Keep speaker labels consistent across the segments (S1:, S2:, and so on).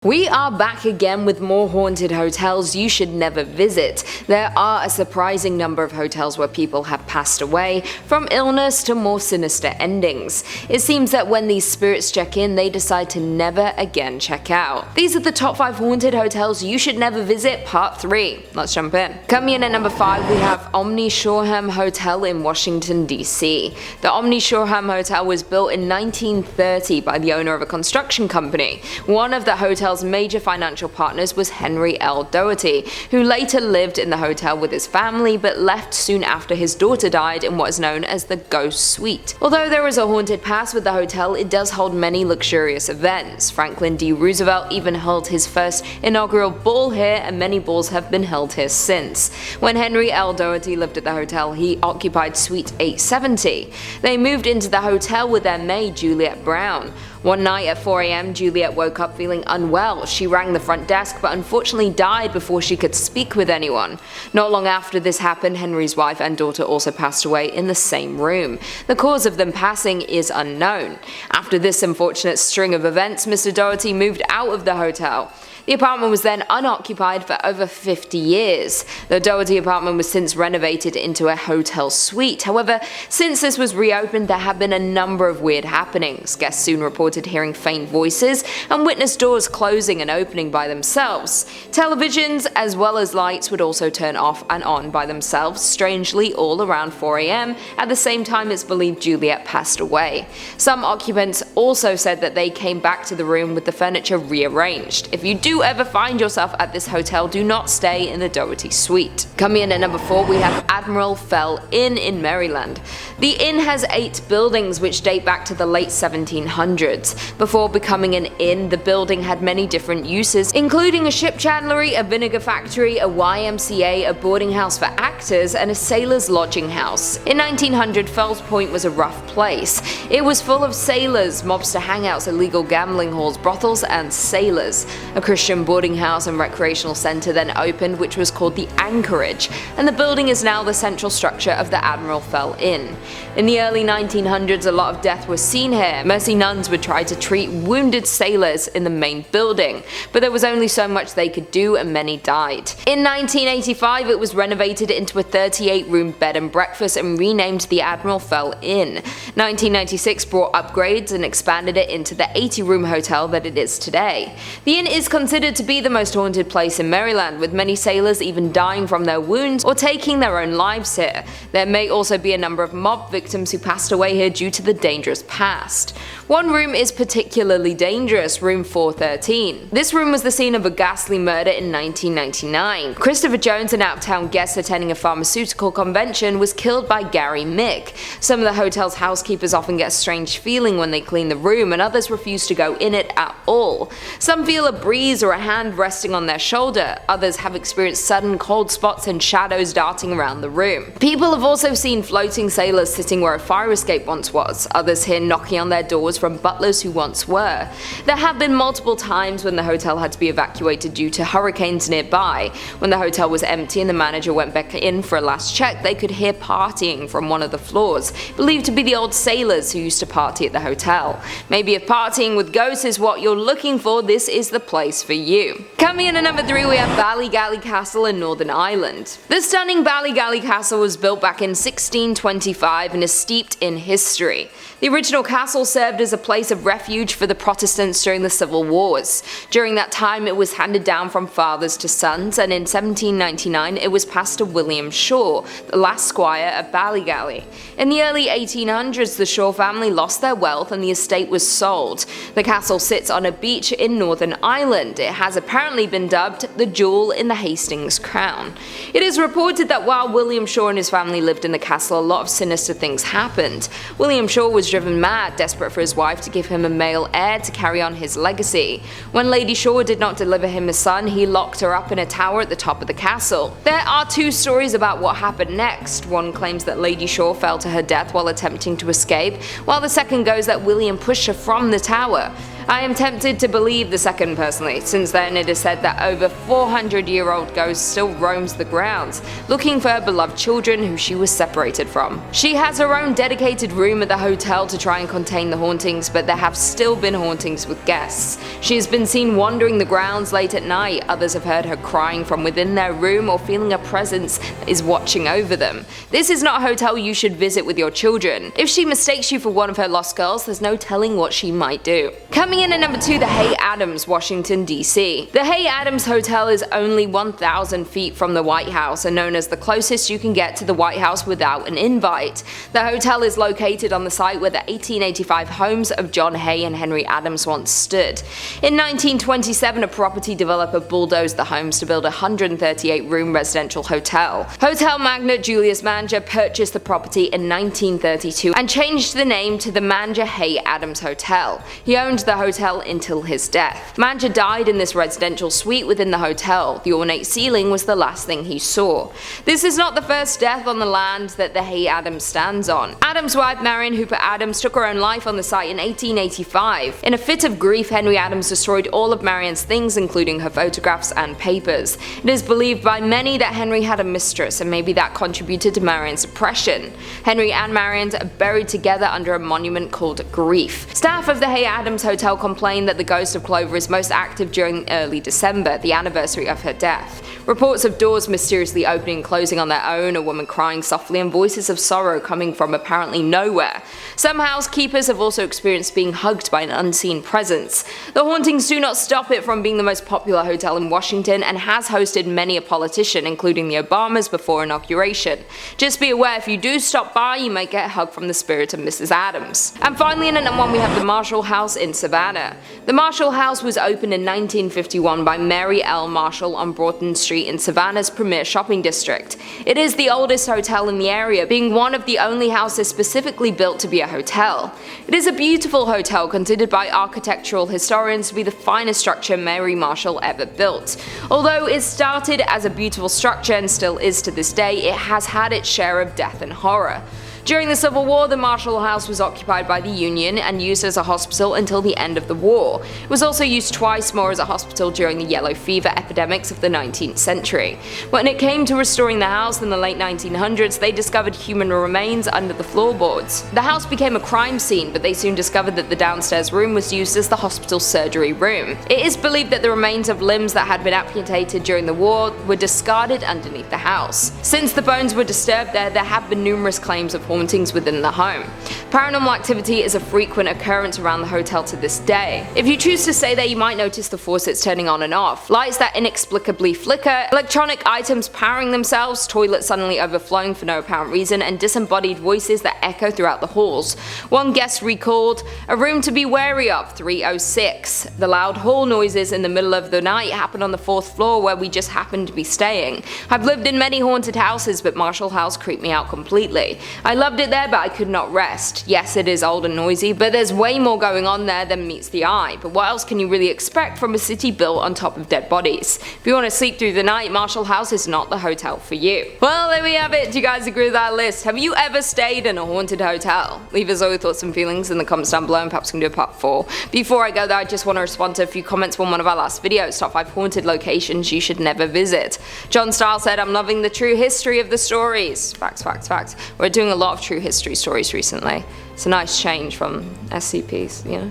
S1: We are back again with more haunted hotels you should never visit. There are a surprising number of hotels where people have passed away, from illness to more sinister endings. It seems that when these spirits check in, they decide to never again check out. These are the top 5 haunted hotels you should never visit, part 3. Let's jump in. Coming in at number 5, we have Omni Shoreham Hotel in Washington, D.C. The Omni Shoreham Hotel was built in 1930 by the owner of a construction company. One of the hotel's major financial partners was Henry L. Doherty, who later lived in the hotel with his family but left soon after his daughter died in what is known as the Ghost Suite. Although there is a haunted past with the hotel, it does hold many luxurious events. Franklin D. Roosevelt even held his first inaugural ball here, and many balls have been held here since. When Henry L. Doherty lived at the hotel, he occupied Suite 870. They moved into the hotel with their maid, Juliet Brown. One night at 4 a.m, Juliet woke up feeling unwell. She rang the front desk but unfortunately died before she could speak with anyone. Not long after this happened, Henry's wife and daughter also passed away in the same room. The cause of them passing is unknown. After this unfortunate string of events, Mr. Doherty moved out of the hotel. The apartment was then unoccupied for over 50 years. The Doherty apartment was since renovated into a hotel suite. However, since this was reopened, there have been a number of weird happenings. Guests soon reported hearing faint voices and witnessed doors closing and opening by themselves. Televisions as well as lights would also turn off and on by themselves, strangely all around 4 a.m. at the same time it's believed Juliet passed away. Some occupants also said that they came back to the room with the furniture rearranged. If you do ever find yourself at this hotel, do not stay in the Doherty suite. Coming in at number 4, we have Admiral Fell Inn in Maryland. The inn has 8 buildings which date back to the late 1700s. Before becoming an inn, the building had many different uses, including a ship chandlery, a vinegar factory, a YMCA, a boarding house for actors, and a sailor's lodging house. In 1900, Fells Point was a rough place. It was full of sailors, mobster hangouts, illegal gambling halls, brothels, and sailors. A Christian boarding house and recreational center then opened, which was called the Anchorage, and the building is now the central structure of the Admiral Fell Inn. In the early 1900s, a lot of death was seen here. Mercy nuns would try to treat wounded sailors in the main building, but there was only so much they could do and many died. In 1985, it was renovated into a 38-room bed and breakfast and renamed the Admiral Fell Inn. 1996 brought upgrades and expanded it into the 80-room hotel that it is today. The inn is considered to be the most haunted place in Maryland, with many sailors even dying from their wounds or taking their own lives here. There may also be a number of mob victims who passed away here due to the dangerous past. One room is particularly dangerous, room 413. This room was the scene of a ghastly murder in 1999. Christopher Jones, an out-of-town guest attending a pharmaceutical convention, was killed by Gary Mick. Some of the hotel's housekeepers often get a strange feeling when they clean the room, and others refuse to go in it at all. Some feel a breeze or a hand resting on their shoulder. Others have experienced sudden cold spots and shadows darting around the room. People have also seen floating sailors sitting where a fire escape once was. Others hear knocking on their doors from butlers who once were. There have been multiple times when the hotel had to be evacuated due to hurricanes nearby. When the hotel was empty and the manager went back in for a last check, they could hear partying from one of the floors, believed to be the old sailors who used to party at the hotel. Maybe if partying with ghosts is what you're looking for, this is the place for you. Coming in at number 3, we have Ballygally Castle in Northern Ireland. The stunning Ballygally Castle was built back in 1625 and is steeped in history. The original castle served as a place of refuge for the Protestants during the Civil Wars. During that time, it was handed down from fathers to sons, and in 1799 it was passed to William Shaw, the last squire of Ballygally. In the early 1800s, the Shaw family lost their wealth and the estate was sold. The castle sits on a beach in Northern Ireland. It has apparently been dubbed the jewel in the Hastings crown. It is reported that while William Shaw and his family lived in the castle, a lot of sinister things happened. William Shaw was driven mad, desperate for his wife to give him a male heir to carry on his legacy. When Lady Shaw did not deliver him a son, he locked her up in a tower at the top of the castle. There are 2 stories about what happened next. One claims that Lady Shaw fell to her death while attempting to escape, while the second goes that William pushed her from the tower. I am tempted to believe the second personally. Since then, it is said that over 400-year-old ghost still roams the grounds, looking for her beloved children who she was separated from. She has her own dedicated room at the hotel to try and contain the hauntings, but there have still been hauntings with guests. She has been seen wandering the grounds late at night. Others have heard her crying from within their room or feeling a presence that is watching over them. This is not a hotel you should visit with your children. If she mistakes you for one of her lost girls, there's no telling what she might do. Coming in at number 2, the Hay Adams, Washington, D.C. The Hay Adams Hotel is only 1,000 feet from the White House and known as the closest you can get to the White House without an invite. The hotel is located on the site where the 1885 homes of John Hay and Henry Adams once stood. In 1927, a property developer bulldozed the homes to build a 138-room residential hotel. Hotel magnate Julius Manger purchased the property in 1932 and changed the name to the Manger Hay Adams Hotel. He owned the hotel until his death. Manger died in this residential suite within the hotel. The ornate ceiling was the last thing he saw. This is not the first death on the land that the Hay Adams stands on. Adams' wife Marion Hooper Adams took her own life on the site in 1885. In a fit of grief, Henry Adams destroyed all of Marion's things, including her photographs and papers. It is believed by many that Henry had a mistress, and maybe that contributed to Marion's depression. Henry and Marion are buried together under a monument called Grief. Staff of the Hay Adams Hotel complain that the ghost of Clover is most active during early December, the anniversary of her death. Reports of doors mysteriously opening and closing on their own, a woman crying softly, and voices of sorrow coming from apparently nowhere. Some housekeepers have also experienced being hugged by an unseen presence. The hauntings do not stop it from being the most popular hotel in Washington and has hosted many a politician, including the Obamas, before inauguration. Just be aware, if you do stop by, you might get a hug from the spirit of Mrs. Adams. And finally, in at number 1, we have the Marshall House in Savannah. The Marshall House was opened in 1951 by Mary L. Marshall on Broughton Street in Savannah's premier shopping district. It is the oldest hotel in the area, being one of the only houses specifically built to be a hotel. It is a beautiful hotel considered by architectural historians to be the finest structure Mary Marshall ever built. Although it started as a beautiful structure and still is to this day, it has had its share of death and horror. During the Civil War, the Marshall House was occupied by the Union and used as a hospital until the end of the war. It was also used twice more as a hospital during the yellow fever epidemics of the 19th century. When it came to restoring the house in the late 1900s, they discovered human remains under the floorboards. The house became a crime scene, but they soon discovered that the downstairs room was used as the hospital surgery room. It is believed that the remains of limbs that had been amputated during the war were discarded underneath the house. Since the bones were disturbed there have been numerous claims of hauntings within the home. Paranormal activity is a frequent occurrence around the hotel to this day. If you choose to stay there, you might notice the faucets turning on and off, lights that inexplicably flicker, electronic items powering themselves, toilets suddenly overflowing for no apparent reason, and disembodied voices that echo throughout the halls. One guest recalled, "A room to be wary of, 306. The loud hall noises in the middle of the night happened on the 4th floor where we just happened to be staying. I've lived in many haunted houses, but Marshall House creeped me out completely. I loved it there, but I could not rest. Yes, it is old and noisy, but there's way more going on there than meets the eye. But what else can you really expect from a city built on top of dead bodies? If you want to sleep through the night, Marshall House is not the hotel for you." Well, there we have it. Do you guys agree with that list? Have you ever stayed in a haunted hotel? Leave us all your thoughts and feelings in the comments down below, and perhaps we can do a part 4. Before I go though, I just want to respond to a few comments from one of our last videos, top 5 haunted locations you should never visit. John Style said, "I'm loving the true history of the stories." Facts, facts, facts. We're doing a lot of true history stories recently. It's a nice change from SCPs, you know?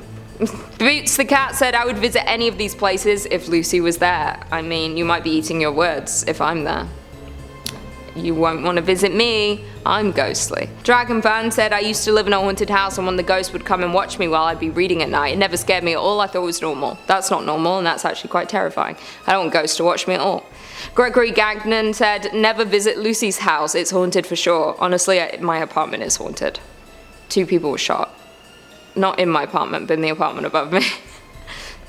S1: Boots the Cat said, "I would visit any of these places if Lucy was there. I mean, you might be eating your words if I'm there. You won't want to visit me. I'm ghostly." Dragon Fan said, "I used to live in a haunted house, and when the ghost would come and watch me while I'd be reading at night, it never scared me at all. I thought it was normal." That's not normal, and that's actually quite terrifying. I don't want ghosts to watch me at all. Gregory Gagnon said, "Never visit Lucy's house. It's haunted for sure. Honestly, my apartment is haunted. 2 people were shot. Not in my apartment, but in the apartment above me."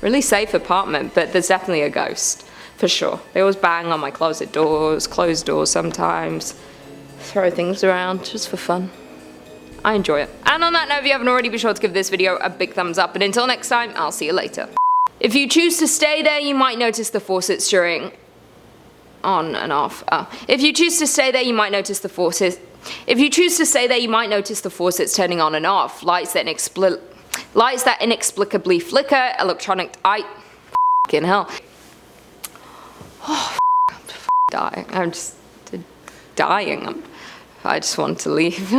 S1: Really safe apartment, but there's definitely a ghost. For sure. They always bang on my closet doors, closed doors sometimes. Throw things around, just for fun. I enjoy it. And on that note, if you haven't already, be sure to give this video a big thumbs up. And until next time, I'll see you later. If you choose to stay there, you might notice the faucets during... on and off. If you choose to stay there, you might notice the faucets... If you choose to stay there, you might notice the faucets turning on and off, lights that Lights that inexplicably flicker, electronic fucking hell. Oh, I'm dying. I'm just dying. I just want to leave.